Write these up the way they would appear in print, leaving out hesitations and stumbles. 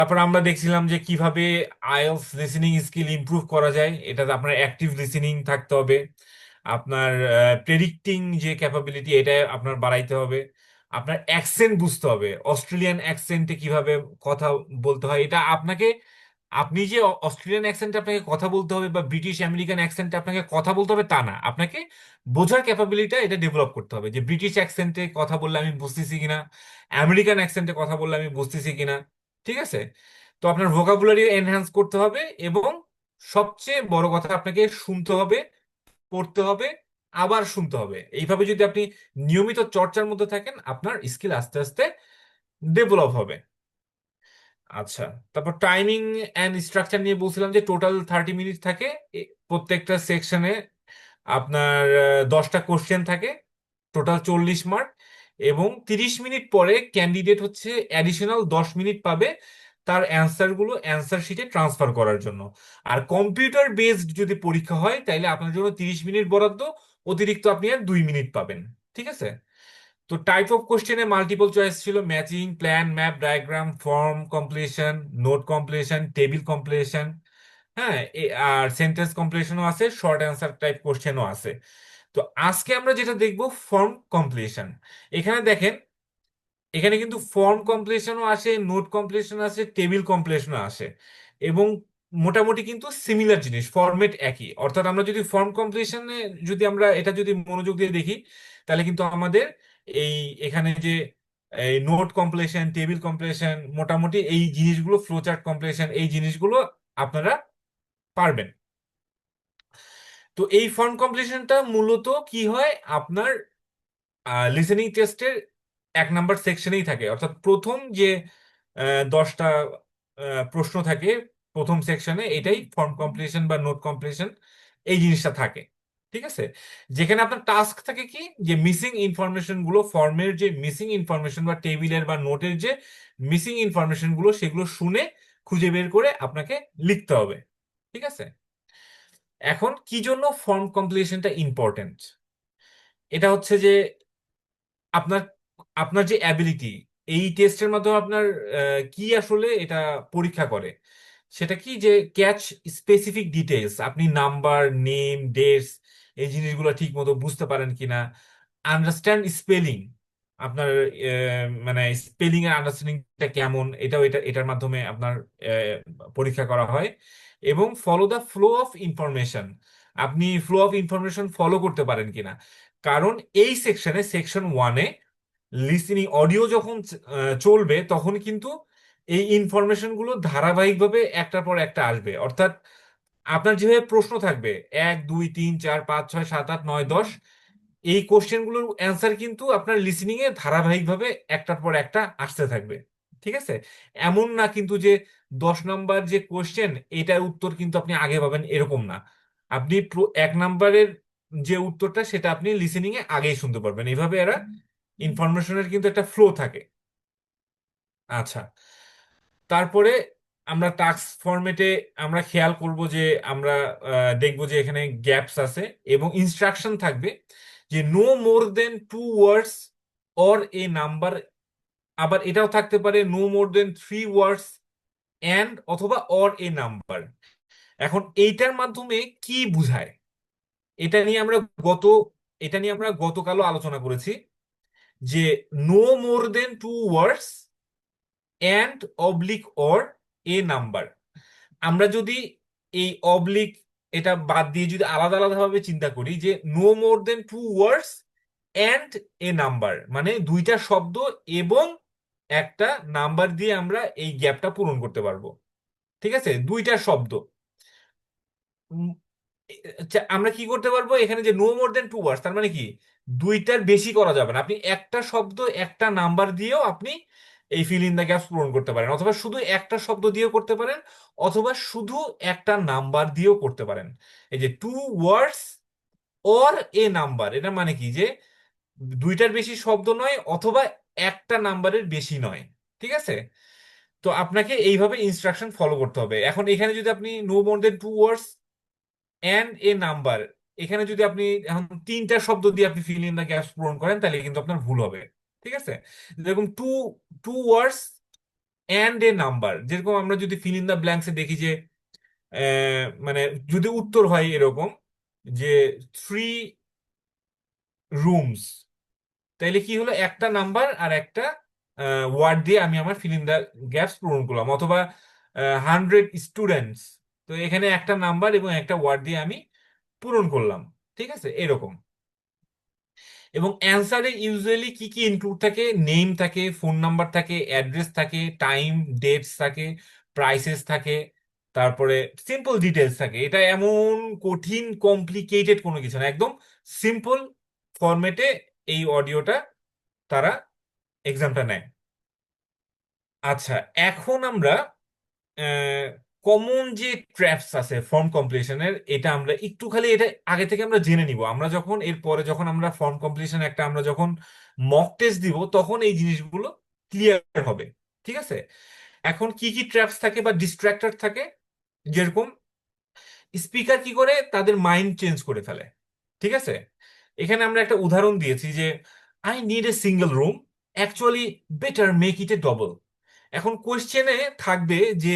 তারপর আমরা দেখছিলাম যে কিভাবে আইএলটিএস লিসেনিং স্কিল ইমপ্রুভ করা যায়। এটাতে আপনার অ্যাক্টিভ লিসেনিং থাকতে হবে, আপনার প্রেডিক্টিং যে ক্যাপাবিলিটি এটা আপনার বাড়াইতে হবে, আপনার অ্যাকসেন্ট বুঝতে হবে, অস্ট্রেলিয়ান অ্যাকসেন্টে কিভাবে কথা বলতে হয় এটা আপনাকে, আপনি যে অস্ট্রেলিয়ান অ্যাকসেন্টে আপনাকে কথা বলতে হবে বা ব্রিটিশ আমেরিকান অ্যাকসেন্টে আপনাকে কথা বলতে হবে তা না, আপনাকে বোঝার ক্যাপাবিলিটিটা এটা ডেভেলপ করতে হবে, যে ব্রিটিশ অ্যাকসেন্টে কথা বললে আমি বুঝতেছি কিনা, আমেরিকান অ্যাকসেন্টে কথা বললে আমি বুঝতেছি কিনা। ঠিক আছে? তো আপনার ভোকাবুলারি এনহ্যান্স করতে হবে, এবং সবচেয়ে বড় কথা আপনাকে শুনতে হবে, পড়তে হবে, আবার শুনতে হবে। এইভাবে যদি আপনি নিয়মিত চর্চার মধ্যে থাকেন আপনার স্কিল আস্তে আস্তে ডেভেলপ হবে। আচ্ছা, তারপর টাইমিং অ্যান্ড স্ট্রাকচার নিয়ে বলছিলাম যে টোটাল 30 মিনিট থাকে। প্রত্যেকটা সেকশনে আপনার 10টা কোশ্চেন থাকে, টোটাল 40 মার্ক, এবং 30 মিনিট পরে ক্যান্ডিডেট হচ্ছে অ্যাডিশনাল 10 মিনিট পাবে তার অ্যান্সার গুলো অ্যান্সার শিটে ট্রান্সফার করার জন্য। আর কম্পিউটার বেসড যদি পরীক্ষা হয় তাহলে আপনার জন্য 30 মিনিট বরাদ্দ, অতিরিক্ত আপনি আর 2 মিনিট পাবেন। ঠিক আছে? তো টাইপ অফ কোশ্চেনে মাল্টিপল চয়েস ছিল, matching, plan, map, diagram, form completion, note completion, table completion. হ্যাঁ, আর সেন্টেন্স কমপ্লিশনও আছে, শর্ট অ্যান্সার টাইপ কোশ্চেনও আছে। তো আজকে আমরা যেটা দেখব ফর্ম কমপ্লিশন। এখানে দেখেন, এখানে কিন্তু ফর্ম কমপ্লিশনও আসে, নোট কমপ্লিশন আসে, টেবিল কমপ্লিশনও আসে, এবং মোটামুটি কিন্তু সিমিলার জিনিস, ফরম্যাট একই। অর্থাৎ আমরা যদি ফর্ম কমপ্লিশনে যদি আমরা এটা যদি মনোযোগ দিয়ে দেখি, তাহলে কিন্তু আমাদের এই এখানে যে এই নোট কমপ্লিশন, টেবিল কমপ্লিশন, মোটামুটি এই জিনিসগুলো, ফ্লোচার্ট কমপ্লিশন, এই জিনিসগুলো আপনারা পারবেন। তো এই ফর্ম কমপ্লিশনটা মূলত কি হয়, আপনার লিসেনিং টেস্টের 1 নাম্বার সেকশনেই থাকে। অর্থাৎ প্রথম যে 10টা প্রশ্ন থাকে প্রথম সেকশনে, এটাই ফর্ম কমপ্লিশন বা নোট কমপ্লিশন, এই জিনিসটা থাকে। ঠিক আছে? যেখানে আপনার টাস্ক থাকে কি, যে মিসিং ইনফরমেশন গুলো, ফর্মের যে মিসিং ইনফরমেশন বা টেবিলের বা নোটের যে মিসিং ইনফরমেশন গুলো, সেগুলো শুনে খুঁজে বের করে আপনাকে লিখতে হবে। ঠিক আছে? এখন কি জন্য ফর্ম কমপ্লিশনটা ইম্পর্টেন্ট? এটা হচ্ছে যে আপনার আপনার যে অ্যাবিলিটি, এই টেস্টের মাধ্যমে আপনার কি আসলে এটা পরীক্ষা করে, সেটা কি, যে ক্যাচ স্পেসিফিক ডিটেলস, আপনি নাম্বার, নেম, ডেটস, এই জিনিসগুলো ঠিক মতো বুঝতে পারেন কিনা, আন্ডারস্ট্যান্ড স্পেলিং, আপনার মানে স্পেলিং এর আন্ডারস্ট্যান্ডিংটা কেমন, এটাও এটার মাধ্যমে আপনার পরীক্ষা করা হয়। এবং follow the flow of information, আপনি ফ্লো অফ ইনফরমেশন ফলো করতে পারেন কিনা। কারণ এই সেকশনে, সেকশন 1-এ লিসেনিং অডিও যখন চলবে তখন কিন্তু এই ইনফরমেশন গুলো ধারাবাহিকভাবে একটার পর একটা আসবে। অর্থাৎ আপনার যেভাবে প্রশ্ন থাকবে 1 2 3 4 5 6 7 8 9 10, এই কোশ্চেন গুলোর অ্যান্সার কিন্তু আপনার লিসেনিং এ ধারাবাহিকভাবে একটার পর একটা আসতে থাকবে। ঠিক আছে? এমন না কিন্তু যে 10 নাম্বার যে কোশ্চেন, এটার উত্তর কিন্তু আপনি আগে পাবেন, এরকম না। আপনি 1 নাম্বারের যে উত্তরটা সেটা আপনি লিসেনিং এ আগেই শুনতে পারবেন। এইভাবে এরা ইনফরমেশনের কিন্তু একটা ফ্লো থাকে। আচ্ছা, তারপরে আমরা টাস্ক ফরম্যাটে আমরা খেয়াল করব যে আমরা দেখব যে এখানে গ্যাপস আছে, এবং ইনস্ট্রাকশন থাকবে যে no more than 2 words or a number. আবার এটাও থাকতে পারে no more than 3 words and অথবা অর এ নাম্বার। এখন এইটার মাধ্যমে কি বুঝায়, এটা নিয়ে আমরা গত এটা নিয়ে আমরা গতকালও আলোচনা করেছি, যে no more than 2 words and oblique or a number. আমরা যদি এই অবলিক এটা বাদ দিয়ে যদি আলাদা আলাদা ভাবে চিন্তা করি, যে no more than 2 words and a number, মানে দুইটা শব্দ এবং একটা নাম্বার দিয়ে আমরা এই গ্যাপটা পূরণ করতে পারবো। ঠিক আছে? দুইটা শব্দ। উম, আমরা কি করতে পারবো এখানে, যে নো মোর দেন 2 ওয়ার্ডস, তার মানে কি দুইটার বেশি করা যাবে না। আপনি একটা শব্দ একটা নাম্বার দিয়েও আপনি এই ফিল ইন দ্য গ্যাপস পূরণ করতে পারেন, অথবা শুধু একটা শব্দ দিয়েও করতে পারেন, অথবা শুধু একটা নাম্বার দিয়েও করতে পারেন। এই যে 2 ওয়ার্ডস অর এ নাম্বার, এটা মানে কি, যে দুইটার বেশি শব্দ নয়, অথবা একটা নাম্বারের বেশি নয়। ঠিক আছে? তো আপনাকে এইভাবে ইনস্ট্রাকশন ফলো করতে হবে। এখন এখানে যদি আপনি no more than 2 words and a number, এখানে যদি আপনি এখন তিনটা শব্দ দিয়ে আপনি ফিল ইন দা গ্যাপস পূরণ করেন, তাহলে কিন্তু আপনার ভুল হবে। ঠিক আছে? যেরকম two two words and a number, যেরকম আমরা যদি ফিল ইন দ্য ব্ল্যাঙ্কসে দেখি যে মানে যদি উত্তর হয় এরকম যে 3 রুমস, তাইলে কি হলো, একটা নাম্বার আর একটা ওয়ার্ড দিয়ে আমি আমার ফিল ইন দ্য গ্যাপস পূরণ করলাম, অথবা 100 স্টুডেন্টস, তো এখানে একটা নাম্বার এবং একটা ওয়ার্ড দিয়ে আমি পূরণ করলাম। ঠিক আছে, এরকম। এবং অ্যান্সারে ইউজুয়ালি কি কি ইনক্লুড থাকে, নেম থাকে, ফোন নাম্বার থাকে, অ্যাড্রেস থাকে, টাইম ডেটস থাকে, প্রাইসেস থাকে, তারপরে সিম্পল ডিটেলস থাকে। এটা এমন কঠিন কমপ্লিকেটেড কোনো কিছু না, একদম সিম্পল ফরম্যাটে এই অডিওটা তারা এক্সামটা নেয়। আচ্ছা, এখন আমরা কমন যে ট্র্যাপস আছে ফর্ম কমপ্লিশনের, এটা আমরা একটু খালি এটা আগে থেকে আমরা জেনে নিব। আমরা যখন এরপরে যখন আমরা ফর্ম কমপ্লিশন একটা আমরা যখন মক টেস্ট দিব, তখন এই জিনিসগুলো ক্লিয়ার হবে। ঠিক আছে, এখন কি কি ট্র্যাপস থাকে বা ডিস্ট্রাক্টর থাকে, যেরকম স্পিকার কি করে তাদের মাইন্ড চেঞ্জ করে ফেলে। ঠিক আছে, এখানে আমরা একটা উদাহরণ দিয়েছি যে I need a single room, actually better make it A double. এখন কোয়েশ্চেনে থাকবে যে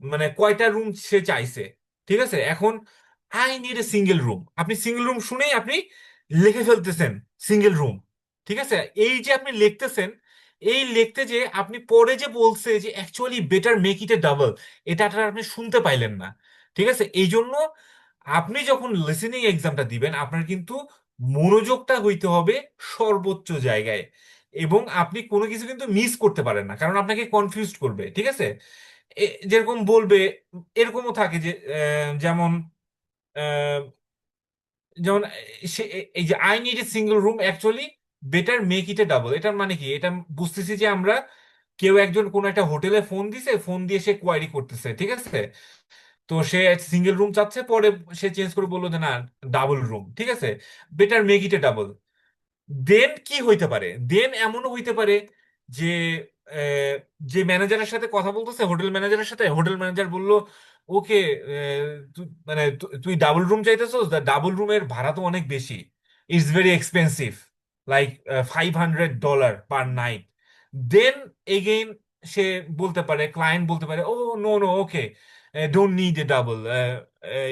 মানে কয়টা রুম সে চাইছে। ঠিক আছে, এখন I need a single room, আপনি সিঙ্গেল রুম শুনেই আপনি লিখে ফেলতেছেন সিঙ্গেল রুম। ঠিক আছে, এই যে আপনি লিখতেছেন, এই লিখতে যে আপনি পরে যে বলছে যে actually better make it a double, এটা আপনি শুনতে পাইলেন না। ঠিক আছে, এই জন্য আপনি যখন লিসেনিং এক্সামটা দিবেন, আপনার কিন্তু মনোযোগটা হইতে হবে সর্বোচ্চ জায়গায়, এবং আপনি কোনো কিছু কিন্তু মিস করতে পারেন না, কারণ আপনাকে কনফিউজ করবে। ঠিক আছে, যেরকম বলবে, এরকমও থাকে যে যেমন আহ, যেমন এই যে I need a single room actually better make it a double, এটার মানে কি, এটা বুঝতেছি যে আমরা কেউ একজন কোন একটা হোটেলে ফোন দিছে, ফোন দিয়ে সে কোয়ারি করতেছে। ঠিক আছে, তো সে সিঙ্গেল রুম চাচ্ছে, পরে সে চেঞ্জ করে বললো যে না, ডাবল রুম। ঠিক আছে, better make it a double. Then কি হইতে পারে, দেন এমনও হইতে পারে যে আহ, যে ম্যানেজারের সাথে কথা বলতেছে, হোটেল ম্যানেজারের সাথে, হোটেল ম্যানেজার বলল ওকে, মানে তুই ডাবল রুম চাইতেছস, ডাবল রুমের ভাড়া তো অনেক বেশি, it's very expensive, like $500 per night. Then again সে বলতে পারে, ক্লায়েন্ট বলতে পারে, oh no no, okay, don't need a double,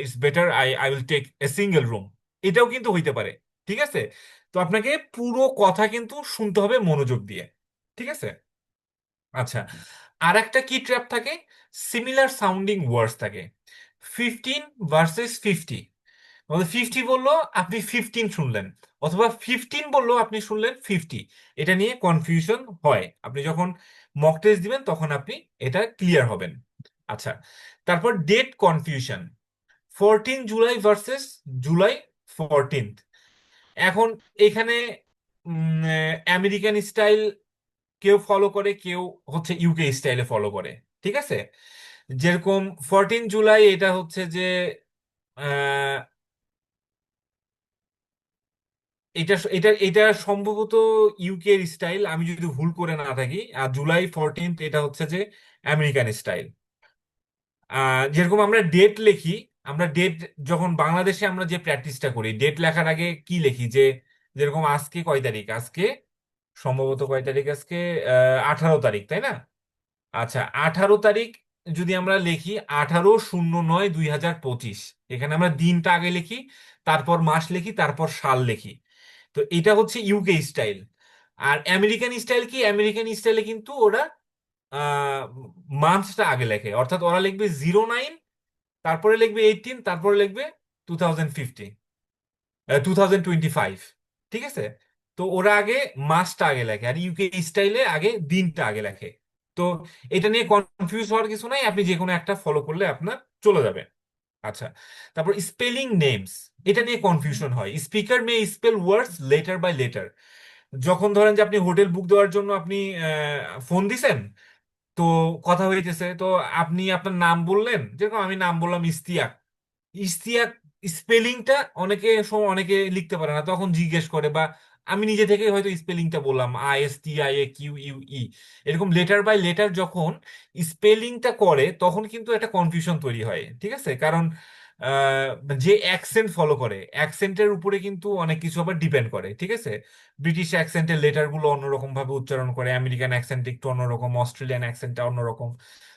it's better, I will take a single room. এটাও কিন্তু হইতে পারে। ঠিক আছে, তো আপনাকে পুরো কথা কিন্তু শুনতে হবে মনোযোগ দিয়ে। ঠিক আছে, আচ্ছা, আর একটা কি ট্র্যাপ থাকে, সিমিলার সাউন্ডিং ওয়ার্ডস থাকে। 15 ভার্সেস 50, মানে 50 বললো আপনি 15 শুনলেন, অথবা 15 বললো আপনি শুনলেন 50। এটা নিয়ে কনফিউশন হয়, আপনি যখন মক টেস্ট দিবেন তখন আপনি এটা ক্লিয়ার হবেন। আচ্ছা, তারপর date confusion, 14 July versus July 14। এখন এখানে আমেরিকান স্টাইল কেউ ফলো করে, কেউ হচ্ছে ইউকে স্টাইলে ফলো করে। ঠিক আছে, যেরকম 14 জুলাই, এটা হচ্ছে যে আহ, এটা এটা এটা সম্ভবত ইউকে স্টাইল, আমি যদি ভুল করে না থাকি। আর জুলাই 14 এটা হচ্ছে যে আমেরিকান স্টাইল। যেরকম আমরা ডেট লিখি, আমরা ডেট যখন বাংলাদেশে আমরা যে প্র্যাকটিসটা করি, ডেট লেখার আগে কি লিখি, যে যেরকম আজকে কয় তারিখ, আজকে সম্ভবত কয় তারিখ, আজকে 18 তারিখ, তাই না? আচ্ছা, 18 তারিখ যদি আমরা লিখি, 18/09/2025, এখানে আমরা দিনটা আগে লিখি, তারপর মাস লিখি, তারপর সাল লিখি। তো এটা হচ্ছে ইউকে স্টাইল। আর আমেরিকান স্টাইল কি, আমেরিকান স্টাইলে কিন্তু ওরা মান্থসটা আগে লেখে, অর্থাৎ ওরা লিখবে 09, তারপরে লিখবে 18, তারপরে লিখবে 2050, 2025। ঠিক আছে, তো ওরা আগে মাসটা আগে লেখে, আর ইউকে স্টাইলে আগে দিনটা আগে লেখে। তো এটা নিয়ে কনফিউজ হওয়ার কিছু নাই, আপনি যে কোনো একটা ফলো করলে আপনার চলে যাবে। আচ্ছা, তারপর স্পেলিং নেমস, এটা নিয়ে কনফিউশন হয়। Speaker may spell words letter by letter, যখন ধরেন যে আপনি হোটেল বুক দেওয়ার জন্য আপনি ফোন দিছেন, তো কথা হইতেছে, তো আপনি আপনার নাম বললেন, যেরকম আমি নাম বললাম ইস্তিয়াক। ইশতিয়াক স্পেলিংটা অনেকে সময় অনেকে লিখতে পারে না, তখন জিজ্ঞেস করে, বা আমি নিজে থেকে হয়তো স্পেলিংটা বললাম ISTIAQUE, এরকম লেটার বাই লেটার যখন স্পেলিংটা করে, তখন কিন্তু একটা কনফিউশন তৈরি হয়। ঠিক আছে, কারণ যে অ্যাকসেন্ট ফলো করে, অ্যাকসেন্টের উপরে কিন্তু অনেক কিছু আবার ডিপেন্ড করে, ঠিক আছে? ব্রিটিশ অ্যাকসেন্টের লেটারগুলো অন্যরকম ভাবে উচ্চারণ করে, আমেরিকান অ্যাকসেন্ট একটু অন্যরকম, অস্ট্রেলিয়ান অ্যাকসেন্টটা অন্যরকম।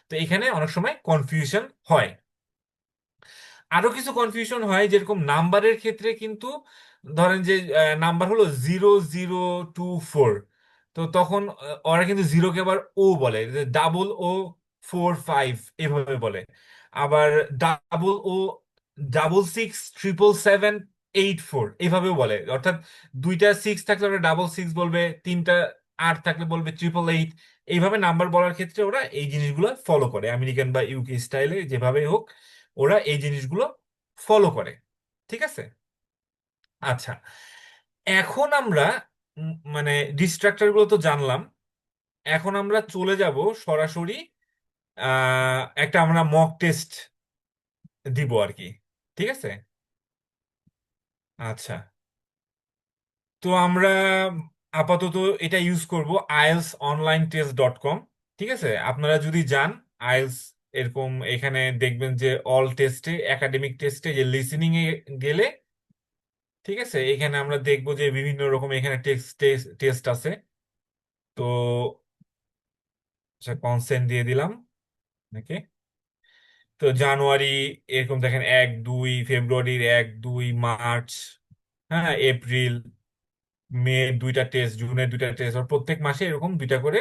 তো এখানে অনেক সময় কনফিউশন হয়। আরো কিছু কনফিউশন হয়, যেরকম নাম্বারের ক্ষেত্রে কিন্তু ধরেন যে নাম্বার হলো 0024, তো তখন ওরা কিন্তু জিরোকে আবার ও বলে, "55" এভাবে বলে। আবার "ডাবল ও, 667784" এইভাবেও বলে, অর্থাৎ দুইটা সিক্স থাকলে ওরা "66" বলবে, তিনটা আট থাকলে বলবে "888"। এইভাবে নাম্বার বলার ক্ষেত্রে ওরা এই জিনিসগুলো ফলো করে, আমেরিকান বা ইউকে স্টাইলে যেভাবে হোক ওরা এই জিনিসগুলো ফলো করে, ঠিক আছে? আচ্ছা, এখন আমরা মানে ডিস্ট্রাক্টর গুলো তো জানলাম, এখন আমরা চলে যাব সরাসরি একটা আমরা মক টেস্ট দিব আর কি, ঠিক আছে? আচ্ছা, তো আমরা আপাতত এটা ইউজ করব ieltsonlineTest.com, ঠিক আছে? আপনারা যদি যান আইএলস এরকম, এখানে দেখবেন যে অল টেস্টে, একাডেমিক টেস্টে, যে লিসেনিং এ গেলে, ঠিক আছে, এখানে আমরা দেখবো যে বিভিন্ন রকম এখানে টেক্সট টেস্ট আছে। তো কনসেন্ট দিয়ে দিলাম নাকি। তো জানুয়ারি এরকম দেখেন 1 2, ফেব্রুয়ারির 1 2, মার্চ, হ্যাঁ, এপ্রিল, মে দুইটা টেস্ট, জুনের দুইটা টেস্ট, আর প্রত্যেক মাসে এরকম দুইটা করে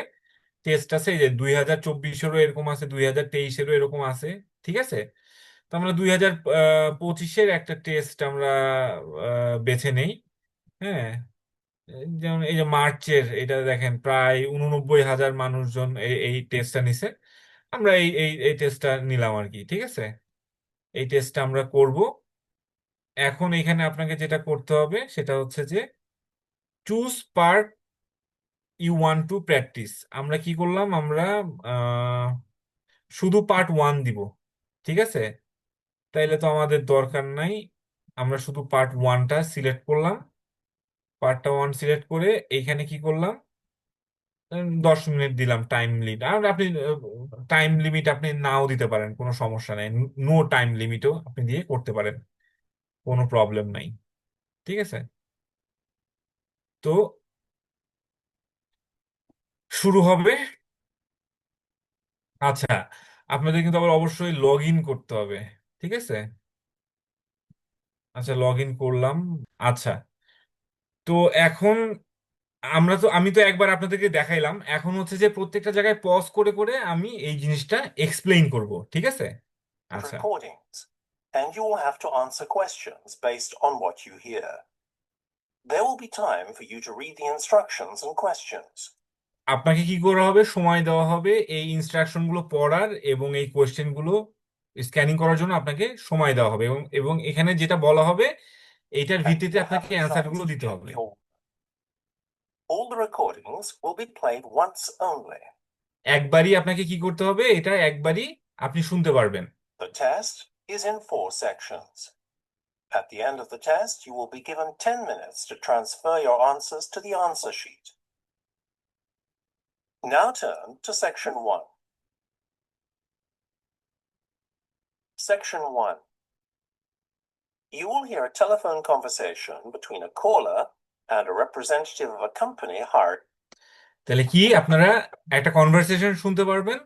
টেস্ট আছে। এই যে 2024-এরও এরকম আছে, 2023-এরও এরকম আছে, ঠিক আছে? তো আমরা 2025-এর একটা টেস্ট আমরা বেছে নেই। হ্যাঁ, যেমন এই যে মার্চের এটা দেখেন, প্রায় 89,000 মানুষজন এই টেস্টটা নিছে। আমরা এই এই এই টেস্টটা নিলাম আর কি, ঠিক আছে? এই টেস্টটা আমরা করব। এখন এখানে আপনাকে যেটা করতে হবে সেটা হচ্ছে যে choose part you want to practise. আমরা কি করলাম, আমরা আহ, শুধু পার্ট 1 দিব, ঠিক আছে? তাইলে তো আমাদের দরকার নাই, আমরা শুধু পার্ট 1টা সিলেক্ট করলাম। পার্টটা 1 সিলেক্ট করে এইখানে কি করলাম, 10 মিনিট দিলাম টাইম লিমিট। আর আপনি টাইম লিমিট আপনি নাও দিতে পারেন, কোনো সমস্যা নেই, নো টাইম লিমিটও আপনি দিয়ে করতে পারেন, কোনো প্রবলেম নাই, ঠিক আছে? তো শুরু হবে। আচ্ছা, আপনাদের কিন্তু আবার অবশ্যই লগ ইন করতে হবে, ঠিক আছে? আচ্ছা, লগ ইন করলাম। আচ্ছা, তো এখন আমি তো একবার আপনাদেরকে দেখাইলাম, এখন হচ্ছে যে প্রত্যেকটা জায়গায় পজ করে করে আমি এই জিনিসটা এক্সপ্লেইন করব, ঠিক আছে? আচ্ছা, recordings, and you will have to answer questions based on what you hear. There will be time for you to read the instructions and questions. আপনাকে কি করা হবে, সময় দেওয়া হবে এই ইনস্ট্রাকশন গুলো পড়ার এবং এই কোয়েশ্চেন গুলো স্ক্যানিং করার জন্য আপনাকে সময় দেওয়া হবে, এবং এবং এখানে যেটা বলা হবে এইটার And ভিত্তিতে you will have আপনাকে a অ্যান্সার chance গুলো to দিতে check হবে। your. All the recordings will be played once only. একবারই আপনাকে কি করতে হবে, এটা একবারই আপনি শুনতে পারবেন। The test is in 4 sections. At the end of the test, you will be given 10 minutes to transfer your answers to the answer sheet. Now turn to Section 1. Section 1. You will hear a telephone conversation between a caller and a representative of a company hired. তাহলে কি আপনারা একটা conversation শুনতে পারবেন,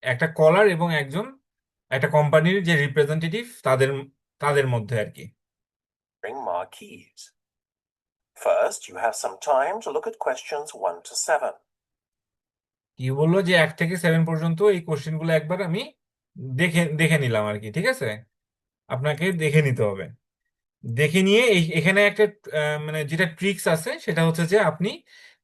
একটা কলার এবং একজন, একটা কোম্পানির যে রিপ্রেজেন্টেটিভ, তাদের তাদের মধ্যে আর কি। Marquees. First, you have some time to look at questions 1 to 7. কি বললো যে 1 থেকে 7 পর্যন্ত এই কোশ্চেন গুলো একবার আমি দেখে দেখে নিলাম আর কি, ঠিক আছে? আপনাকে দেখে নিতে হবে। দেখে নিয়ে এখানে একটা মানে যেটা ট্রিক্স আছে সেটা হচ্ছে যে আপনি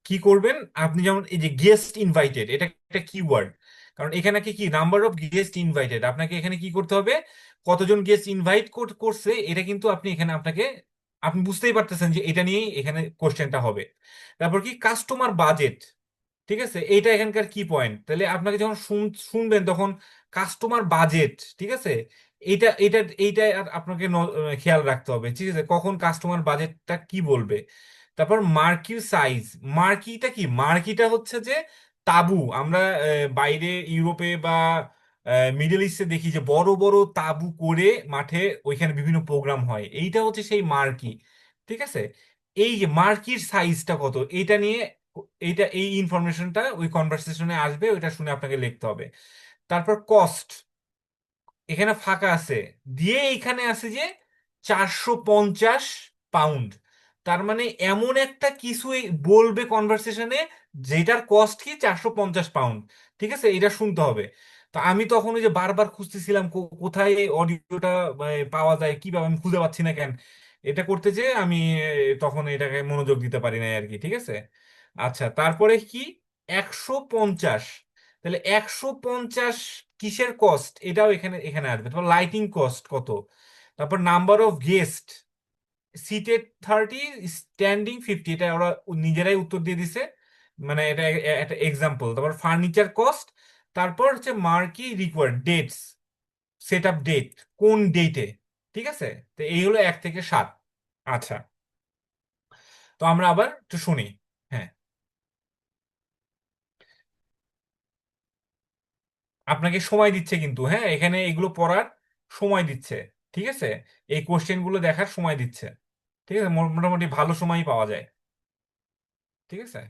কি করবেন, আপনি যেমন এই যে গেস্ট ইনভাইটেড, এটা একটা কিওয়ার্ড, কারণ এখানে কি কি নাম্বার অফ গেস্ট ইনভাইটেড, আপনাকে এখানে কি করতে হবে, কতজন গেস্ট ইনভাইট করছে, এটা কিন্তু আপনি এখানে আপনাকে, আপনি বুঝতেই পারতেছেন যে এটা নিয়েই এখানে কোশ্চেনটা হবে। তারপর কি কাস্টমার বাজেট, ঠিক আছে, এইটা এখানকার কি পয়েন্ট, তাহলে আপনাকে যখন শুনবেন তখন কাস্টমার বাজেট, ঠিক আছে, এইটা এইটা এইটা আর আপনাকে খেয়াল রাখতে হবে, ঠিক আছে, কখন কাস্টমার বাজেটটা কি বলবে। তারপর মার্কির সাইজ, মার্কিটা কি, মার্কিটা হচ্ছে যে তাঁবু, আমরা বাইরে ইউরোপে বা মিডল ইস্টে দেখি যে বড় বড় তাঁবু করে মাঠে ওইখানে বিভিন্ন প্রোগ্রাম হয়, এইটা হচ্ছে সেই মার্কি। ঠিক আছে, এই যে মার্কির সাইজটা কত, এইটা নিয়ে এই ইনফরমেশনটা ওই কনভারসেশনে আসবে, ওইটা শুনে আপনাকে লিখতে হবে। তারপর কস্ট, এখানে ফাঁকা আছে, দিয়ে এখানে আছে যে 450 পাউন্ড। তার মানে এমন একটা কিছু বলবে কনভারসেশনে যেটার কস্ট কি 450 পাউন্ড। ঠিক আছে, এটা শুনতে হবে। তো আমি তখন ওই যে বারবার খুঁজতেছিলাম কোথায় অডিওটা পাওয়া যায়, কিভাবে আমি খুঁজে পাচ্ছি না কেন। এটা করতে যে আমি তখন এটাকে মনোযোগ দিতে পারি না আর কি। ঠিক আছে, আচ্ছা তারপরে কি 150, তাহলে 150 কিসের কস্ট, এটাও এখানে এখানে আসবে। তারপর লাইটিং কস্ট কত, তারপর number of guest, seated 30, standing 50, এটা ওরা নিজেরাই উত্তর দিয়ে দিছে, মানে এটা একটা এক্সাম্পল। তারপর ফার্নিচার কস্ট, তারপর হচ্ছে marquee required dates, set up date, কোন ডেটে। ঠিক আছে, তো এই হলো 1 থেকে 7। আচ্ছা, তো আমরা আবার একটু শুনি। হ্যাঁ, আপনাকে সময় দিচ্ছে কিন্তু, হ্যাঁ এখানে এগুলো পড়ার সময় দিচ্ছে। ঠিক আছে, এই কোশ্চেন গুলো দেখার সময় দিচ্ছে। ঠিক আছে, মোটামুটি ভালো সময়ই পাওয়া যায়। ঠিক আছে,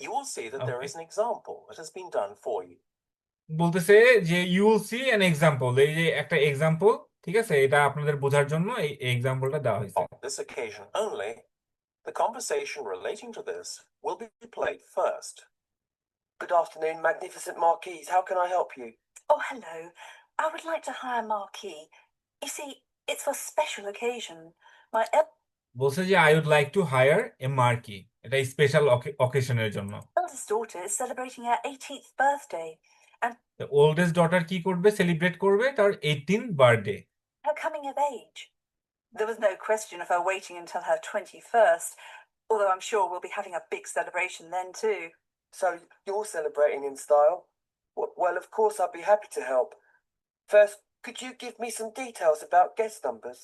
You will see that there okay. is an example that has been done for you. বলতেছে যে you will see an example, এই যে একটা এক্সাম্পল। ঠিক আছে, এটা আপনাদের বোঝার জন্য এই এক্সাম্পলটা দেওয়া হয়েছে। On this occasion only, the conversation relating to this will be played first. Good afternoon, magnificent Marquise. How can I help you? Oh, hello. I would like to hire Marquis. You see, it's for a special occasion. My বলছে যে I would like to hire a marquee, এটা special অকেশনের জন্য। eldest daughter is celebrating her 18th birthday, and oldest daughter কি করবে, celebrate করবে তার 18 birthday. her coming of age. There was no question of her waiting until her 21st, although I'm sure we'll be having a big celebration then too. So you're celebrating in style? Well, of course, I'd be happy to help. First, could you give me some details about guest numbers?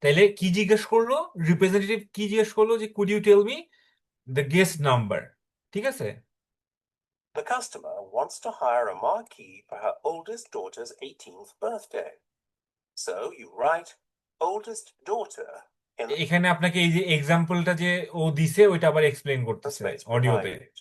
তাইলে কি জিজ্ঞেস করলো, representative কি জিজ্ঞেস করলো যে could you tell me the guest number. ঠিক আছে, The customer wants to hire a marquee for her oldest daughter's 18th birthday. So you write oldest daughter in the এখানে আপনাকে এই যে এক্সাম্পলটা যে ও দিছে ওইটা আবার এক্সপ্লেইন করতেছে space অডিওতে। provided.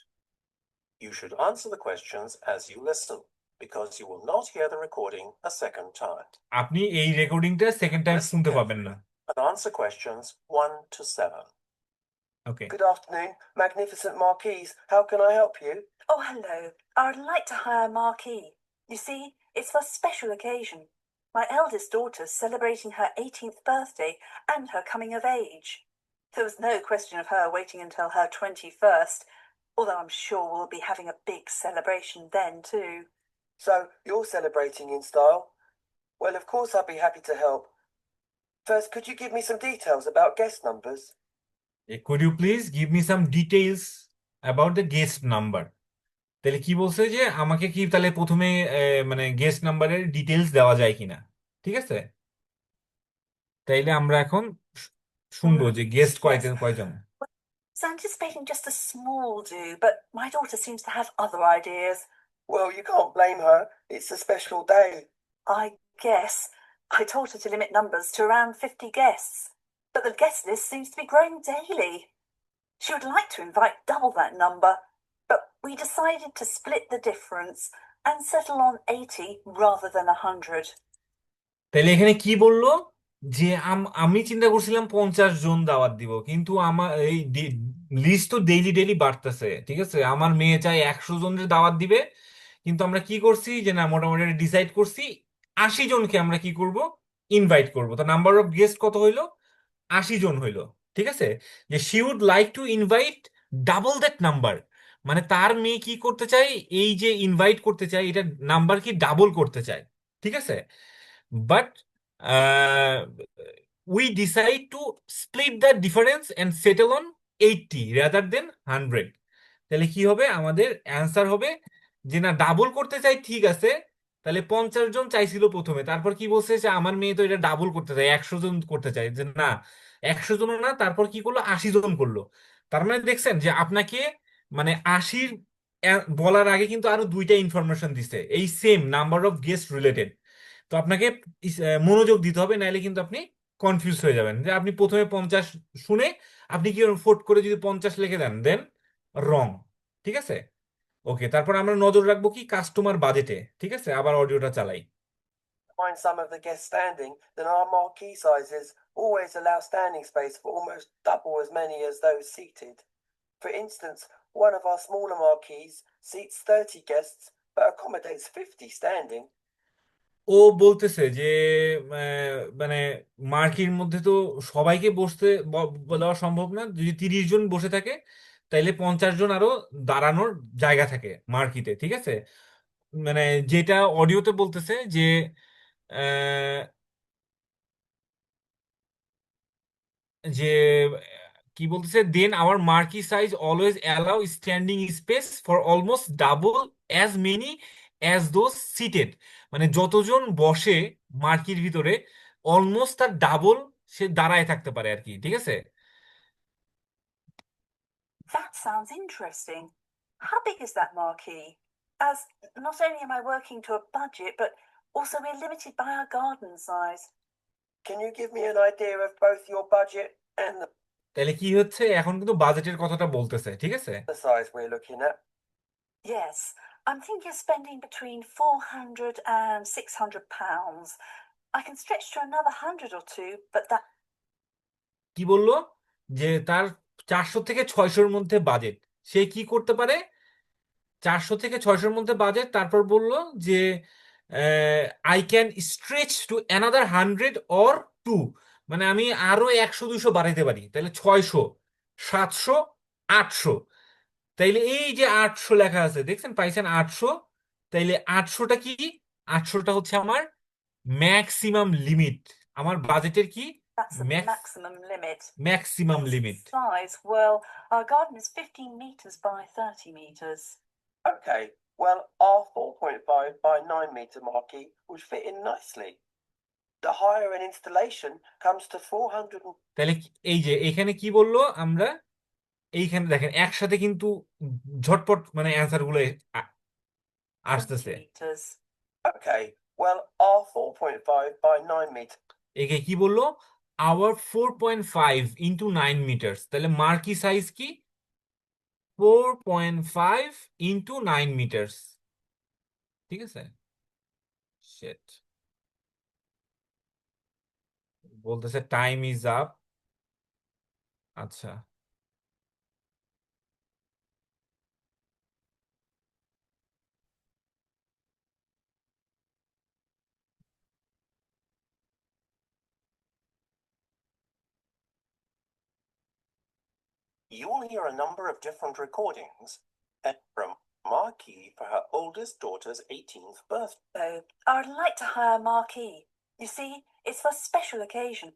You should answer the questions as you listen, because you will not hear the recording a second time. আপনি এই রেকর্ডিংটা সেকেন্ড টাইম Listen শুনতে পাবেন না। carefully and answer questions 1 to 7. Okay, Good afternoon, magnificent Marquise. How can I help you? Oh, hello. I would like to hire Marquis. You see, it's for a special occasion. My eldest daughter's celebrating her 18th birthday and her coming of age. There was no question of her waiting until her 21st, although I'm sure we'll be having a big celebration then too. So you're celebrating in style? Well, of course, I'd be happy to help. First, could you give me some details about guest numbers? Could you please give me some details about the guest number. তাহলে কি বলছে যে আমাকে কি তাহলে প্রথমে মানে guest নাম্বারের ডিটেইলস দেওয়া যায় কিনা। ঠিক আছে, তাইলে আমরা এখন শুনবো যে গেস্ট কয়জন কয়জন। I was anticipating just a small do, but my daughter seems to have other ideas. Well, you can't blame her. It's a special day. I guess. I told her to limit numbers to around 50 guests, but the guest list seems to be growing daily. She would like to invite double that number, but we decided to split the difference and settle on 80 rather than 100. তাহলে এখানে কি বললো যে আমি চিন্তা করছিলাম 50 জন দাওয়াত দিব, কিন্তু আমার এই লিস্ট তো ডেইলি ডেইলি বাড়তেছে। ঠিক আছে, আমার মেয়ে চাই 100 জনের দাওয়াত দিবে, কিন্তু আমরা কি করছি যে না, মোটামুটি ডিসাইড করছি 80 জনকে আমরা কি করব, ইনভাইট করব। তো নাম্বার অফ গেস্ট কত হইলো, 80 জন হইলো। ঠিক আছে, যে she would like to invite double that number, মানে তার মেয়ে কি করতে চায়, এই যে ইনভাইট করতে চায় এটা নাম্বার কি ডাবল করতে চায়। ঠিক আছে, but we decide to split the difference and settle on 80 rather than 100। তাহলে কি হবে, আমাদের অ্যান্সার হবে যে না, ডাবল করতে চাই ঠিক আছে। তাহলে 50 জন চাইছিল প্রথমে, তারপর কি বলছে যে আমার মেয়ে তো এটা ডাবল করতে চায়, 100 জন করতে চায়, যে না 100 জনও না, তারপর কি করলো, 80 জন করলো। তার মানে দেখছেন যে আপনাকে মানে 80 বলার আগে কিন্তু আরো দুইটা ইনফরমেশন দিছে এই same number of guest related. তো আপনাকে মনোযোগ দিতে হবে, নাইলে কিন্তু আপনি কনফিউজ হয়ে যাবেন। যে আপনি প্রথমে 50 শুনে আপনি কি ফোট করে যদি 50 লিখে দেন, দেন রং। ঠিক আছে, ওকে। তারপর আমরা নজর রাখবো কি কাস্টমার বাজেটে। ঠিক আছে, আবার অডিওটা চালাই। Find some of the guests standing, then our marquee sizes always allow standing space for almost double as many as those seated. For instance, one of our smaller marquees seats 30 guests but accommodates 50 standing. ও বলতেছে যে মানে মার্কির মধ্যে তো সবাইকে বসতে দেওয়া সম্ভব না। যদি 30 জন বসে থাকে তাইলে 50 জন আরো দাঁড়ানোর জায়গা থাকে মার্কিতে। ঠিক আছে, মানে যেটা অডিওতে বলতেছে যে আহ, যে কি বলতেছে, then our marquee size always allow standing space for almost double as many as those seated. মানে যতজন বসে মার্কির ভিতরে অলমোস্ট তার ডাবল সে দাঁড়ায় থাকতে পারে আর কি। ঠিক আছে, That sounds interesting. How big is that marquee? As not only am I working to a budget, but also we're limited by our garden size. Can you give me an idea of both your budget and তাহলে কি হচ্ছে, এখন কিন্তু বাজেটের কথাটা বলতেছে। ঠিক আছে, the size we're looking at? Yes, I'm thinking of spending between 400 and 600 pounds. I can stretch to another 100 or two, but that কি বললো যে তার 400 থেকে 600-র মধ্যে বাজেট, সে কি করতে পারে? 400 থেকে 600-র মধ্যে বাজেট, তারপর বললো যে I can stretch to another 100 or 2, মানে আমি আরো 100-200 বাড়াইতে পারি। তাহলে 600, 700, 800। তাইলে এই যে 800 লেখা আছে দেখছেন, পাইছেন 800। তাইলে 800টা কি? 800টা হচ্ছে আমার ম্যাক্সিমাম লিমিট, আমার বাজেটের কি that's the maximum limit. Maximum As limit. size, well, our garden is 15 meters by 30 meters. Okay, well, our 4.5 by 9 meter marquee would fit in nicely. The hire and installation comes to 400 তাহলে এই যে এখানে কি বললো আমরা, এইখানে দেখেন একসাথে কিন্তু ঝটপট মানে অ্যান্সার গুলো 20 আসতেছে। meters. Okay, well, our 4.5 by 9 meter একে কি বললো, আওয়ার 4.5 ইন্টু 9 মিটার। তাহলে মার্কি সাইজ কি 4.5 ইন্টু 9 মিটার। ঠিক আছে, Shit. বলতেছে টাইম ইজ আপ। আচ্ছা, You will hear a number of different recordings from Marquis for her oldest daughter's 18th birthday. So, I would like to hire a marquee. You see, it's for a special occasion.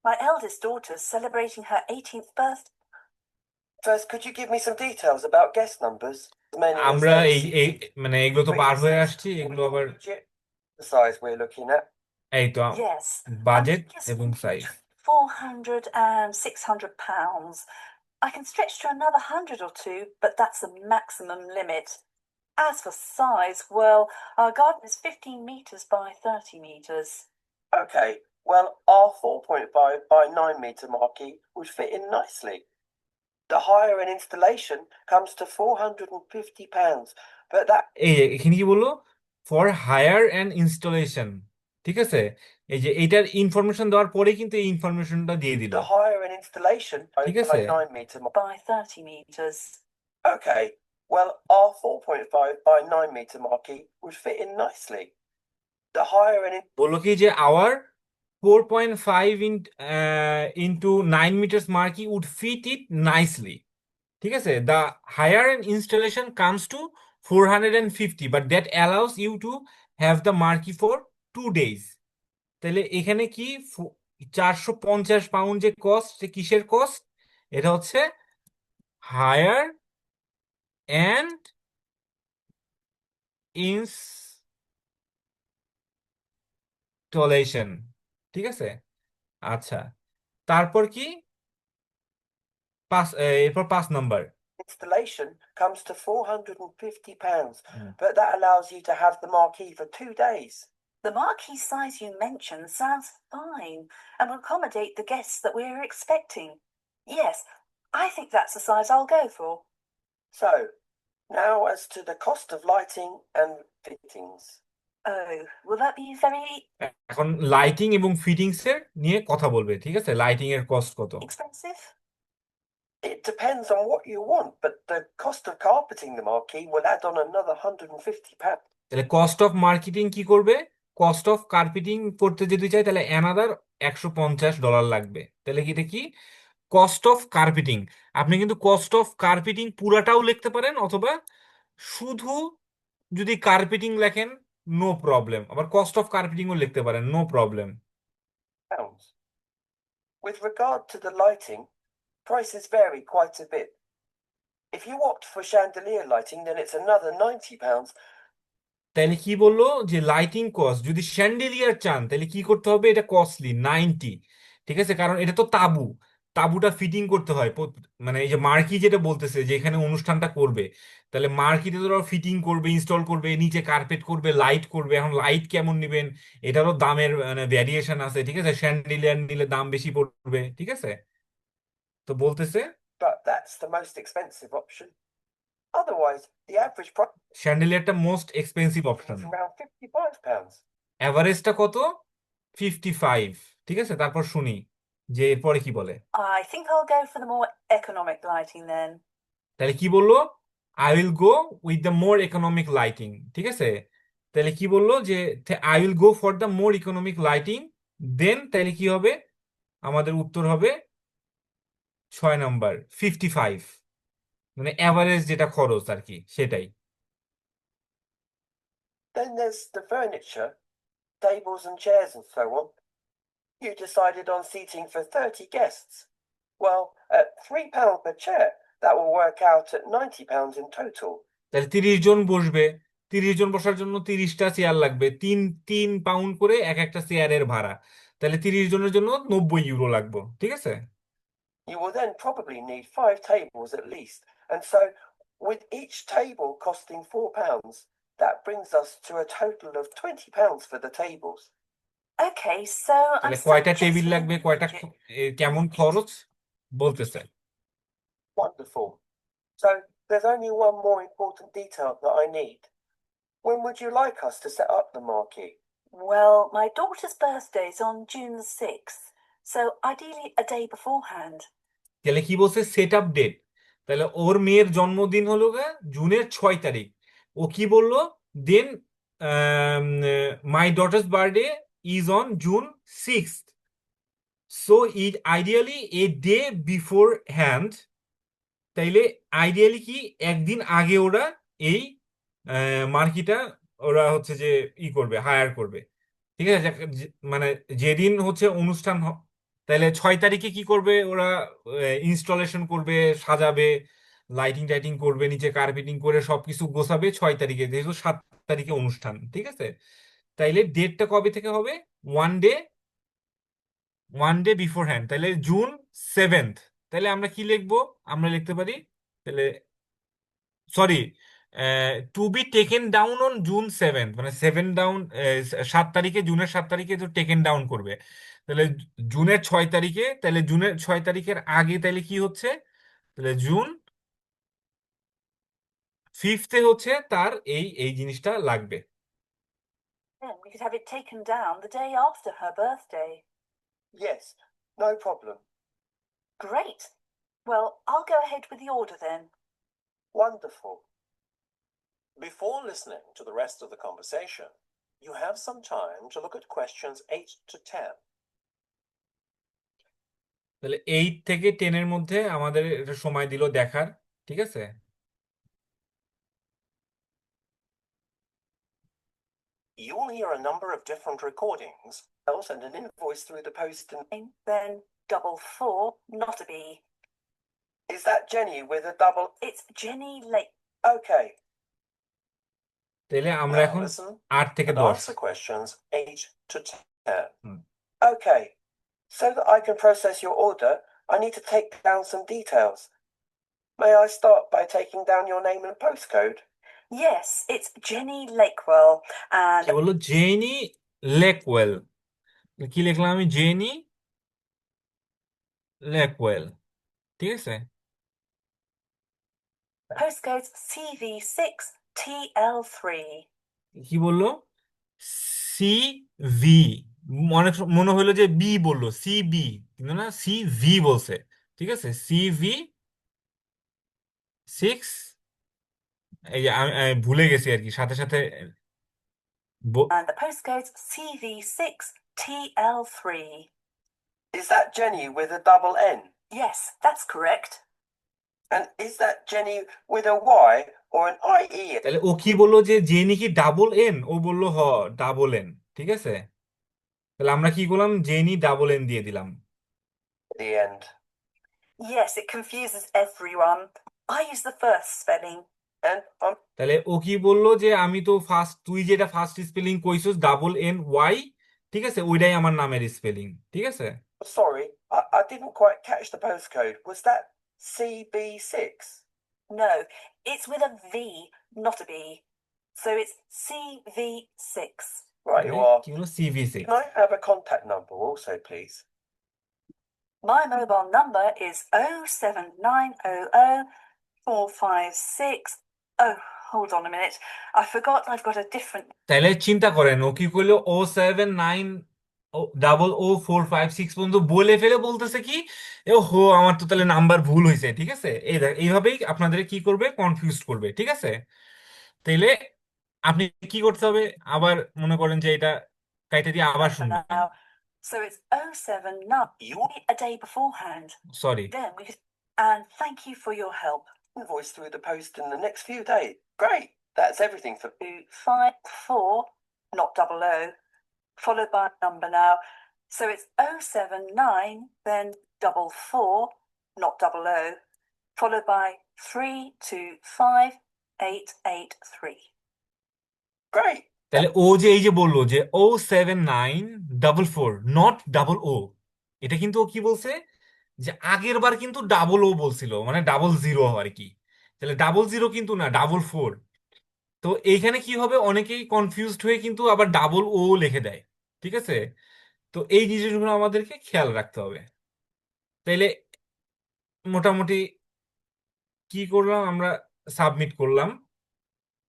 My eldest daughter's celebrating her 18th birthday. First, could you give me some details about guest numbers? As many as আমরা those এই seated. মানে এগুলো তো For per hয়ে instance, আসছি, এগুলো your আবার budget, the size we're looking at. এই তো Yes, বাজেট I'm এবং thinking size. 400 and 600 pounds. I can stretch to another 100 or two, but that's the maximum limit. As for size, well, our garden is 15 meters by 30 meters. Okay, well, our 4.5 by 9 meter marquee would fit in nicely. The hire and installation comes to £450, but that এই যে এখানে কি বললো, for higher and installation. ঠিক আছে, এই যে এইটার ইনফরমেশন দেওয়ার পরে কিন্তু এই ইনফরমেশনটা দিয়ে দিল। the hire and installation ঠিক by আছে, 9 meter. By 30 meters. Okay, well, our 4.5 by 9 meter marquee would fit in nicely. The hire and বললো কি যে our 4.5 into 9 metres marquee would fit it nicely. ঠিক আছে, the hire and installation comes to 450, but that allows you to have the marquee for 2 days। তাহলে এখানে কি 450 pound যে cost, সে কিসের কস্ট? এটা হচ্ছে হায়ার অ্যান্ড ইনস্টলেশন। ঠিক আছে, আচ্ছা। তারপর কি এরপর 5 number, Installation comes to £450, Mm. but that allows you to have the marquee for 2 days. The marquee size you mentioned sounds fine and will accommodate the guests that we're expecting. Yes, I think that's the size I'll go for. So, now as to the cost of lighting and fittings. Oh, will that be very এখন lighting এবং fittings এর নিয়ে কথা বলবে, ঠিক আছে? Lighting এর cost কত? expensive? It depends on what you want, but the cost of carpeting the marquee will add on another £150. তাহলে কস্ট অফ মার্কেটিং কি করবে? কস্ট অফ কার্পেটিং করতে যদি চাই তাহলে অ্যানাদার $150 লাগবে। তাহলে কি এটা কি? Cost of carpeting. আপনি কিন্তু কস্ট অফ কার্পেটিং পুরাটাও লিখতে পারেন, অথবা শুধু যদি কার্পেটিং লেখেন নো প্রবলেম, আবার কস্ট অফ কার্পেটিংও লিখতে পারেন, no problem. With regard to the lighting, prices vary quite a bit. If you opt for chandelier lighting, then it's another £90. তাহলে কি বললো যে লাইটিং কস্ট, যদি শ্যান্ডেলিয়ার চান তাহলে কি করতে হবে? এটা কস্টলি 90, ঠিক আছে? কারণ এটা তো তাবু, তাবুটা ফিটিং করতে হয়। মানে এই যে মার্কি যেটা বলতেছে যে এখানে অনুষ্ঠানটা করবে, তাহলে মার্কিতে তো ফিটিং করবে, ইনস্টল করবে, নিচে কার্পেট করবে, লাইট করবে। এখন লাইট কেমন নেবেন এটারও দামের মানে ভ্যারিয়েশন আছে, ঠিক আছে? শ্যান্ডেলিয়ার নিলে দাম বেশি পড়বে, ঠিক আছে? তো বলতেছে But that's the most expensive option. Otherwise, the average price শ্যান্ডেলিয়ারটা most expensive option. is around £55. অ্যাভারেজটা কত? 55, ঠিক আছে? তারপর শুনি যে এরপরে কি বলে। I think I'll go for the more economic lighting then. তাহলে কি বললো? I will go with the more economic lighting, ঠিক আছে? তাহলে কি বললো যে I will go for the more economic lighting, then তাহলে কি হবে? আমাদের উত্তর হবে 6 নম্বর, 55, মানে অ্যাভারেজ যেটা খরচ আর কি সেটাই। Then there's the furniture, tables and chairs and so on. You decided on seating for 30 guests. Well, at £3 per chair, that will work out at £90 in total. তাহলে 30 জন বসবে, 30 জন বসার জন্য 30টা চেয়ার লাগবে, 3 পাউন্ড করে এক একটা চেয়ারের ভাড়া। তাহলে 30 জনের জন্য 90 ইউরো লাগবে, ঠিক আছে? You will then probably need 5 tables at least, and so with each table costing £4, that brings us to a total of £20 for the tables. Okay, so I'm তাহলে still কয়টা টেবিল guessing লাগবে, কয়টা কেমন খরচ বলতেছে। Wonderful. So there's only one more important detail that I need. When would you like us to set up the marquee? Well, my daughter's birthday's on June the 6th, so ideally a day beforehand. তাহলে কি বলছে? Set up date. তাহলে ওর মেয়ের জন্মদিন হলো জুনের 6 তারিখ। ও কি বললো? Then my daughter's birthday is on June 6th, so it ideally a day beforehand. তাইলে আইডিয়ালি কি একদিন আগে ওরা এই মার্কিটা ওরা হচ্ছে যে করবে, হায়ার করবে, ঠিক আছে? মানে যেদিন হচ্ছে অনুষ্ঠান তাহলে 6 তারিখে কি করবে ওরা? ইনস্টলেশন করবে, সাজাবে, লাইটিং টাইটিং করবে, নিচে কার্পেটিং করে সবকিছু গোছাবে 6 তারিখে, যেহেতু 7 তারিখে অনুষ্ঠান, ঠিক আছে? তাইলে ডেটটা কবে থেকে হবে? ওয়ান ডে বিফোর হ্যান্ড, তাহলে জুন 7th। তাহলে আমরা কি লিখবো? আমরা লিখতে পারি তাহলে, sorry, to be taken down on June 7th, মানে 7 তারিখে, জুনের 7 তারিখে তো টেকেন ডাউন করবে। তাহলে জুনের 6 তারিখে, তাহলে জুনের 6 তারিখের আগে তাহলে কি হচ্ছে? তাহলে জুন 5th হচ্ছে তার এই জিনিসটা লাগবে। Then we could have it taken down the day after her birthday. Yes, no problem. Great. Well, I'll go ahead with the order then. Wonderful. Before listening to the rest of the conversation, you have some time to look at questions 8 to 10. তাহলে 8 থেকে 10 এর মধ্যে আমাদের এটা সময় দিল দেখার, ঠিক আছে? You will hear a number of different recordings. I'll send an invoice through the post and... Then double 4, not a B. Is that Jenny with a double... It's Jenny Lake. Okay. তাহলে আমরা Now এখন listen 8 থেকে and 10। answer questions 8 to 10. Okay. So that I can process your order, I need to take down some details. May I start by taking down your name and postcode? Yes, it's Jenny Lakewell, and কি বললো? Jenny Lakewell. কি লিখলাম আমি? Jenny Lakewell. ঠিক আছে। the postcode's CV6TL3. কি বললো? C V. অনেক মনে হলো যে বি বললো, সি বি, কিন্তু না, সি ভি বলছে। ঠিক আছে, সি ভি 6। এই যে আমি ভুলে গেছি আর কি, সাথে সাথে And the postcode's CV6TL3. Is that Jenny with a double N? Yes, that's correct. And is that Jenny with a Y or an IE? তাহলে ও কি বললো যে জেনি কি ডাবল এন? ও বললো ডাবল এন। ঠিক আছে, তাহলে আমরা কি করলাম? জেনি ডাবল এন দিয়ে দিলাম। At the end. Yes, it confuses everyone. I use the first spelling. And তাহলে ও কি বললো যে আমি তো ফার্স্ট, তুই যেটা ফার্স্ট স্পেলিং কইছস ডাবল এন ওয়াই, ঠিক আছে, ওইটাই আমার নামের স্পেলিং। ঠিক আছে। sorry, I didn't quite catch the postcode. Was that CB6? No, it's with a V, not a B. So it's CV6. Right, you তাহলে are. কি হলো? CV six. Can I have a contact number also, please? My mobile number is 07900 456. Oh, hold on a minute. I forgot I've got a different. তাহলে চিন্তা করেন, ও কি করলো? 07900 456 পর্যন্ত বলে ফেলে বলতেছে কি, এ হো, আমার তো তাহলে নাম্বার ভুল হয়েছে। ঠিক আছে, এইভাবেই আপনাদের কি করবে? কনফিউজ করবে। ঠিক আছে, তাইলে আপনি কি করতে হবে? আবার মনে করেন যে এটা কাইটা দিয়ে আবার শুনবেন। Now. So it's 079. You A day beforehand. Sorry, Then we could. And thank you for your help. Invoice through the post in the next few days. Great. That's everything for 254, not 00, followed by a number now. So it's 079, then 44, not 00, followed by 325883. great. তাহলে ও যে এই যে বললো যে 07944 not double ও, এটা কিন্তু ও কি বলছে? যে আগের বার কিন্তু ডাবল ও বলছিল, মানে ডাবল জিরো আর কি। তাহলে ডাবল জিরো কিন্তু না, ডাবল ফোর। তো এইখানে কি হবে? অনেকেই কনফিউজড হয়ে কিন্তু আবার ডাবল ও লিখে দেয়। ঠিক আছে, তো এই জিনিসগুলো আমাদেরকে খেয়াল রাখতে হবে। তাইলে মোটামুটি কি করলাম আমরা? সাবমিট করলাম।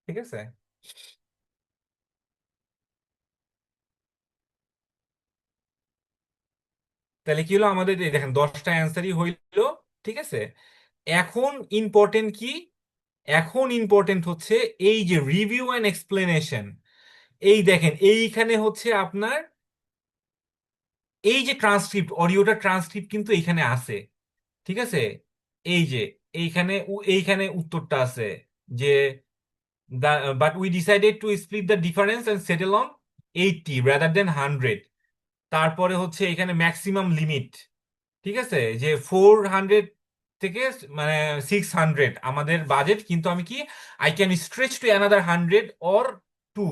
ঠিক আছে, তাহলে কি হলো? আমাদের এই দেখেন 10টা অ্যান্সারই হইলো। ঠিক আছে, এখন ইম্পর্টেন্ট কি? এখন ইম্পর্টেন্ট হচ্ছে এই যে রিভিউ অ্যান্ড এক্সপ্লেনেশন। এই দেখেন, এইখানে হচ্ছে আপনার এই যে ট্রান্সক্রিপ্ট, অডিওটা ট্রান্সক্রিপ্ট কিন্তু এইখানে আছে। ঠিক আছে, এই যে এইখানে উত্তরটা আছে যে but we decided to split the difference and settle on 80 rather than 100। তারপরে হচ্ছে এখানে ম্যাক্সিমাম লিমিট। ঠিক আছে, যে 400 থেকে মানে 600 আমাদের বাজেট, কিন্তু আমি কি, I can stretch to another 100 or 2,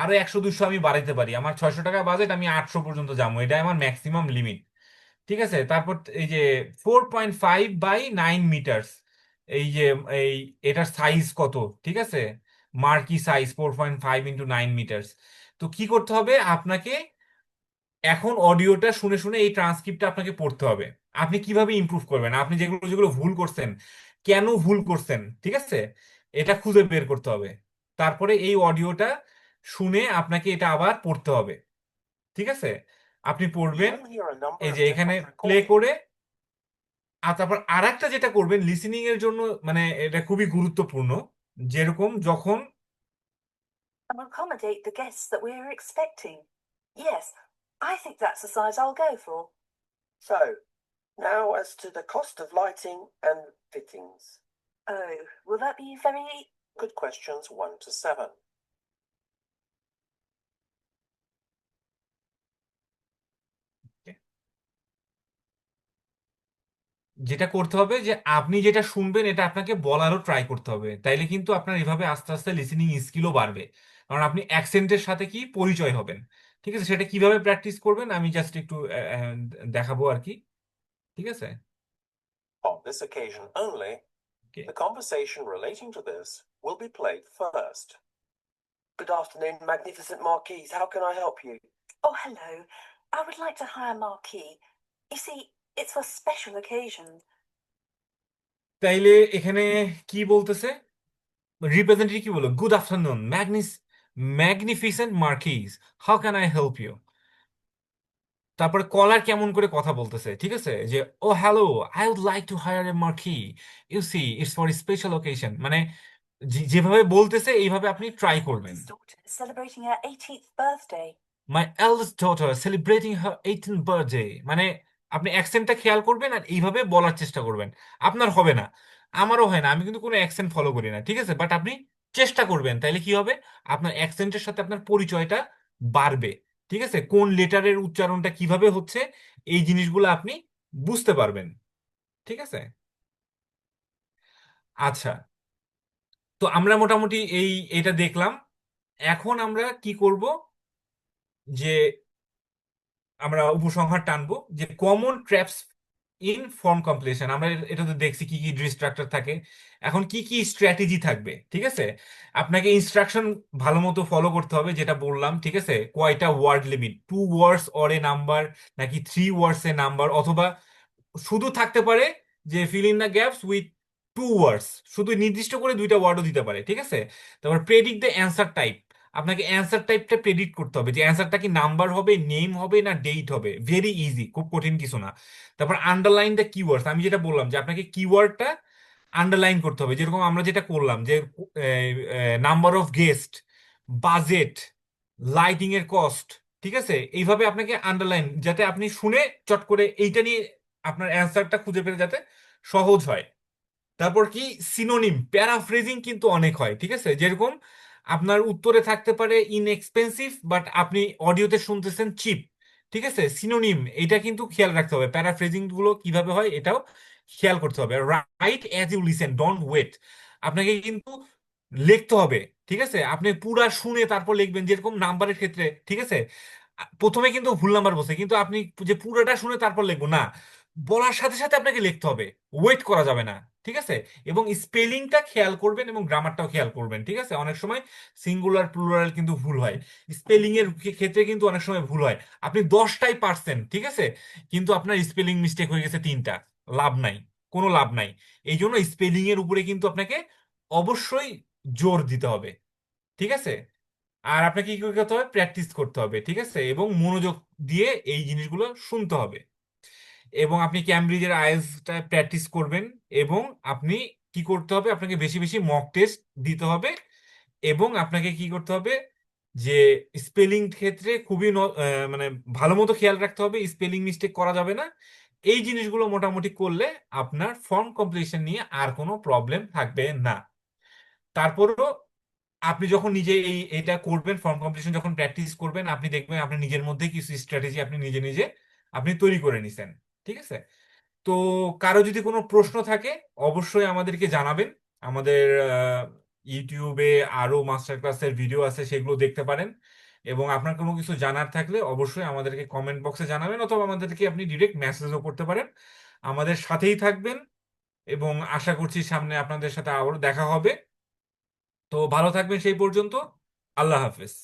আরো 100 200 আমি বাড়াইতে পারি। আমার 600 টাকা বাজেট, আমি 800 পর্যন্ত যাবো, এটা আমার ম্যাক্সিমাম লিমিট। ঠিক আছে, তারপর এই যে 4.5 by 9 মিটার্স, এই যে এই এটার সাইজ কত? ঠিক আছে, মার্কি সাইজ 4.5 × 9 মিটার্স। তো কি করতে হবে আপনাকে? এখন অডিওটা শুনে শুনে এই ট্রান্সক্রিপ্টটা আপনাকে পড়তে হবে। আপনি কিভাবে ইমপ্রুভ করবেন? আপনি যেগুলো যেগুলো ভুল করছেন, কেন ভুল করছেন, ঠিক আছে, এটা খুঁজে বের করতে হবে। তারপরে এই অডিওটা শুনে আপনাকে এটা আবার পড়তে হবে। ঠিক আছে, আপনি পড়বেন You'll hear a number এই of যে এখানে different প্লে recordings. করে। আর তারপর আরেকটা যেটা করবেন লিসেনিং এর জন্য, মানে এটা খুবই গুরুত্বপূর্ণ, যেরকম যখন And accommodate the guests that we're expecting. Yes, I think that's the size I'll go for. So, now as to the cost of lighting and fittings. Oh, will that be very. Good questions 1 to 7. যেটা করতে হবে যে আপনি যেটা শুনবেন এটা আপনাকে বলারও ট্রাই করতে হবে, তাইলে কিন্তু আপনার এভাবে আস্তে আস্তে লিসেনিং স্কিলও বাড়বে। কারণ আপনি অ্যাকসেন্টের সাথে কি পরিচয় হবেন। ঠিক আছে, সেটা কিভাবে প্র্যাকটিস করবেন আমি জাস্ট একটু দেখাবো আর কি। ঠিক আছে, On this occasion only, Okay. The conversation relating to this will be played first. Good afternoon, magnificent marquise. How can I help you? Oh, hello. I would like to hire Marquis. You see, it's for special occasion. তাইলে এখানে কি বলতেছে, representative কি বললো, good afternoon magnificent marquees, how can I help you. তারপরে caller কেমন করে কথা বলতেছে, ঠিক আছে, যে oh hello, I would like to hire a marquee, you see it's for special occasion, মানে যেভাবে বলতেছে এইভাবে আপনি ট্রাই My করবেন। eldest daughter is celebrating her 18th birthday. My eldest daughter celebrating her 18th birthday, মানে আপনি অ্যাকসেন্টটা খেয়াল করবেন আর এইভাবে বলার চেষ্টা করবেন। আপনার হবে না, আমারও হয় না, আমি কিন্তু কোনো অ্যাকসেন্ট ফলো করি না, ঠিক আছে, বাট আপনি চেষ্টা করবেন, তাইলে কি হবে, আপনার অ্যাকসেন্টের সাথে আপনার পরিচয়টা বাড়বে, ঠিক আছে, কোন লেটারের উচ্চারণটা কিভাবে হচ্ছে এই জিনিসগুলো আপনি বুঝতে পারবেন, ঠিক আছে। আচ্ছা, তো আমরা মোটামুটি এটা দেখলাম। এখন আমরা কি করব, যে আমরা উপসংহার টানবো যে common traps in form completion. আমরা এটা তো দেখছি কি কি ডিস্ট্রাক্টর থাকে, এখন কি কি স্ট্র্যাটেজি থাকবে, ঠিক আছে। আপনাকে ইনস্ট্রাকশন ভালো মতো ফলো করতে হবে, যেটা বললাম, ঠিক আছে, কয়টা word limit, 2 words or a number, নাকি 3 ওয়ার্ডস এ নাম্বার, অথবা শুধু থাকতে পারে যে fill in the gaps with 2 ওয়ার্ডস, শুধু নির্দিষ্ট করে 2টা ওয়ার্ডও দিতে পারে, ঠিক আছে। তারপর প্রেডিক্ট দ্য অ্যান্সার টাইপ, আপনাকে অ্যান্সার টাইপটা প্রেডিক্ট করতে হবে যে অ্যান্সারটা কি নাম্বার হবে, নেম হবে, না ডেট হবে, ভেরি ইজি, খুব কঠিন কিছু না। তারপর আন্ডারলাইন দ্য কিওয়ার্ডস, আমি যেটা বললাম যে আপনাকে কিওয়ার্ডটা আন্ডারলাইন করতে হবে, যেরকম আমরা যেটা করলাম যে number of guest, budget, lighting এর কস্ট, ঠিক আছে, এইভাবে আপনাকে আন্ডারলাইন, যাতে আপনি শুনে চট করে এইটা নিয়ে আপনার অ্যান্সারটা খুঁজে পেতে যাতে সহজ হয়। তারপর কি সিনোনিম, প্যারাফ্রেজিং কিন্তু অনেক হয়, ঠিক আছে, যেরকম আপনার উত্তরে থাকতে পারে ইনএক্সপেন্সিভ, বাট আপনি অডিওতে শুনতেছেন চিপ, ঠিক আছে, সিনোনিম এটা কিন্তু খেয়াল রাখতে হবে, প্যারাফ্রেজিং গুলো কিভাবে হয় এটাও খেয়াল করতে হবে। Right as you listen, don't wait, আপনাকে কিন্তু লিখতে হবে, ঠিক আছে, আপনি পুরা শুনে তারপর লিখবেন, যেরকম নাম্বারের ক্ষেত্রে, ঠিক আছে, প্রথমে কিন্তু ভুল নাম্বার বসে, কিন্তু আপনি যে পুরোটা শুনে তারপর লিখবো না, বলার সাথে সাথে আপনাকে লিখতে হবে, ওয়েট করা যাবে না, ঠিক আছে। এবং স্পেলিংটা খেয়াল করবেন এবং গ্রামারটাও খেয়াল করবেন, ঠিক আছে, অনেক সময় সিঙ্গুলার প্লুরাল কিন্তু ভুল হয়, স্পেলিং এর ক্ষেত্রে কিন্তু অনেক সময় ভুল হয়, আপনি 10টাই পারছেন, ঠিক আছে, কিন্তু আপনার স্পেলিং মিস্টেক হয়ে গেছে 3টা, লাভ নাই, কোনো লাভ নাই। এই জন্য স্পেলিং এর উপরে কিন্তু আপনাকে অবশ্যই জোর দিতে হবে, ঠিক আছে। আর আপনাকে কি করতে হবে, প্র্যাকটিস করতে হবে, ঠিক আছে, এবং মনোযোগ দিয়ে এই জিনিসগুলো শুনতে হবে। এবং আপনি ক্যামব্রিজের আইএলটিএসটা প্র্যাকটিস করবেন, এবং আপনি কি করতে হবে, আপনাকে বেশি বেশি মক টেস্ট দিতে হবে, এবং আপনাকে কি করতে হবে, যে স্পেলিং ক্ষেত্রে খুবই মানে ভালো মতো খেয়াল রাখতে হবে, স্পেলিং মিস্টেক করা যাবে না। এই জিনিসগুলো মোটামুটি করলে আপনার ফর্ম কমপ্লিশন নিয়ে আর কোনো প্রবলেম থাকবে না। তারপরও আপনি যখন নিজে এটা করবেন, ফর্ম কম্পিটিশন যখন প্র্যাকটিস করবেন, আপনি দেখবেন আপনি নিজের মধ্যে কিছু স্ট্র্যাটেজি আপনি নিজে নিজে আপনি তৈরি করে নিছেন, ঠিক আছে। তো কারো যদি কোনো প্রশ্ন থাকে অবশ্যই আমাদেরকে জানাবেন। আমাদের ইউটিউবে আরো মাস্টার ক্লাসের ভিডিও আছে, সেগুলো দেখতে পারেন। এবং আপনার কোনো কিছু জানার থাকলে অবশ্যই আমাদেরকে কমেন্ট বক্সে জানাবেন, অথবা আমাদেরকে আপনি ডিরেক্ট মেসেজও করতে পারেন। আমাদের সাথেই থাকবেন, এবং আশা করছি সামনে আপনাদের সাথে আবারও দেখা হবে। তো ভালো থাকবেন সেই পর্যন্ত, আল্লাহ হাফেজ।